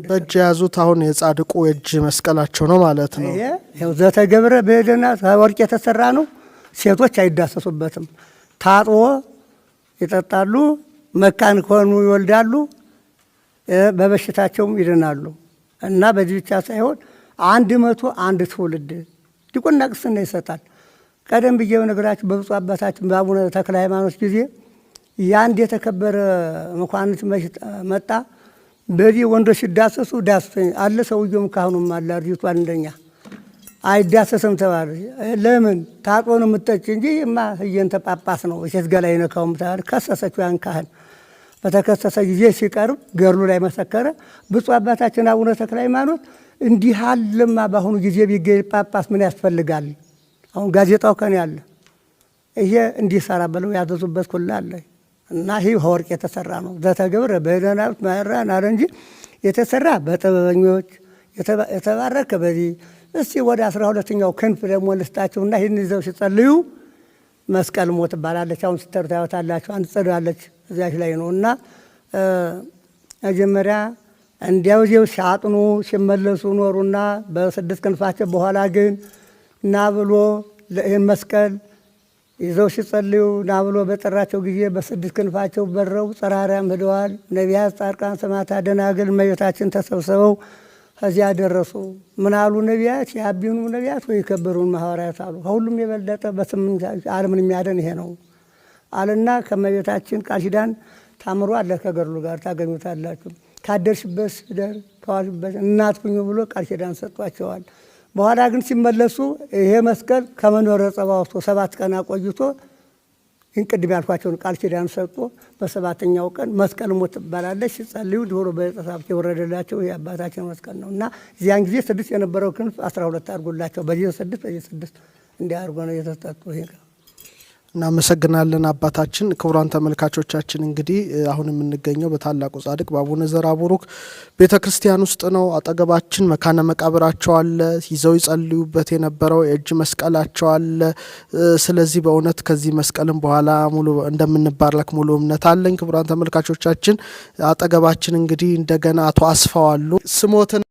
በእጅ ያዙት አሁን የጻድቁ እጅ መስቀላቸው ነው ማለት ነው። ይሄው ዘተገብረ በደና ወርቅ የተሰራ ነው። ሴቶች አይዳሰሱበትም። ታጥቦ ይጠጣሉ። መካን ከሆኑ ይወልዳሉ። በበሽታቸውም ይድናሉ። እና በዚህ ብቻ ሳይሆን 101 ትውልድ ዲቁና ቅስና ይሰጣል። ቀደም ብዬ ነገራችሁ በብፁዕ አባታችን በአቡነ ተክለ ሃይማኖት ጊዜ ያንድ የተከበረ መኳንንት መጣ። በዚህ ወንዶች ሲዳሰሱ ዳሰኝ አለ። ሰውየውም ካህኑም አለ አርጅቱ አንደኛ አይዳሰስም ተባለ። ለምን ታጥቦ ነው የምትጠጪ እንጂ ህየንተ ጳጳስ ነው እሸት ገላ ይነካውም ተባለ። ከሰሰችው ያን ካህን። በተከሰሰ ጊዜ ሲቀርብ ገርሉ ላይ መሰከረ። ብፁዕ አባታችን አቡነ ተክለ ሃይማኖት እንዲህ አለማ በአሁኑ ጊዜ ቢገኝ ጳጳስ ምን ያስፈልጋል? አሁን ጋዜጣው ከኔ አለ። ይሄ እንዲሰራ ብለው ያዘዙበት ኩላ አለ። እና ይሄ ወርቅ የተሰራ ነው። ዘተገብረ በደናት ማራን አለ እንጂ የተሰራ በጥበበኞች የተባረከ በዚህ እስቲ ወደ 12ኛው ክንፍ ደግሞ ልስጣቸውና ይህን ይዘው ሲጸልዩ መስቀል ሞት ባላለች አሁን ስተርታውታላችሁ አንድ ጸዳለች እዚያች ላይ ነውና መጀመሪያ እንዲያውው ሲያጥኑ ሲመለሱ ኖሩና በ6 ክንፋቸው በኋላ ግን ና ብሎ ለይህን መስቀል ይዘው ሲጸልዩ ና ብሎ በጠራቸው ጊዜ በ6 ክንፋቸው በረው ጸራሪያም ሄደዋል። ነቢያት፣ ጻድቃን፣ ሰማዕታት፣ ደናግል እመቤታችን ተሰብስበው ከዚያ ደረሱ። ምን አሉ ነቢያት? ያቢኑ ነቢያት ወይ ከበሩን ሐዋርያት አሉ። ሁሉም የበለጠ በስምንት ዓለምን የሚያደን ይሄ ነው አለና ከእመቤታችን ቃል ኪዳን ታምሮ አለ ከገድሉ ጋር ታገኙታላችሁ። ካደርሽበት ደር ተዋልበት እናት ሁኚ ብሎ ቃል ኪዳን ሰጥቷቸዋል። በኋላ ግን ሲመለሱ ይሄ መስቀል ከመንበረ ጸባዖት 7 ቀን አቆይቶ እንቅድም ያልኳቸውን ቃል ኪዳን ሰጥቶ በ7ኛው ቀን መስቀል ሞት ባላለች ሲጸልዩ ዶሮ በጸሳብት የወረደላቸው የአባታችን መስቀል ነውና ዚያን ጊዜ 6 የነበረው ክንፍ 12 አድርጎላቸው በዚህ 6 እንዲያርጎ ነው የተሰጠው። ይሄ እናመሰግናለን አባታችን። ክቡራን ተመልካቾቻችን እንግዲህ አሁን የምንገኘው በታላቁ ጻድቅ በአቡነ ዘርአቡሩክ ቤተክርስቲያን ውስጥ ነው። አጠገባችን መካነ መቃብራቸው አለ። ይዘው ይጸልዩበት የነበረው የእጅ መስቀላቸው አለ። ስለዚህ በእውነት ከዚህ መስቀልም በኋላ ሙሉ እንደምንባረክ ሙሉ እምነት አለን። ክቡራን ተመልካቾቻችን አጠገባችን እንግዲህ እንደገና አቶ አስፋው አሉ። ስሞትን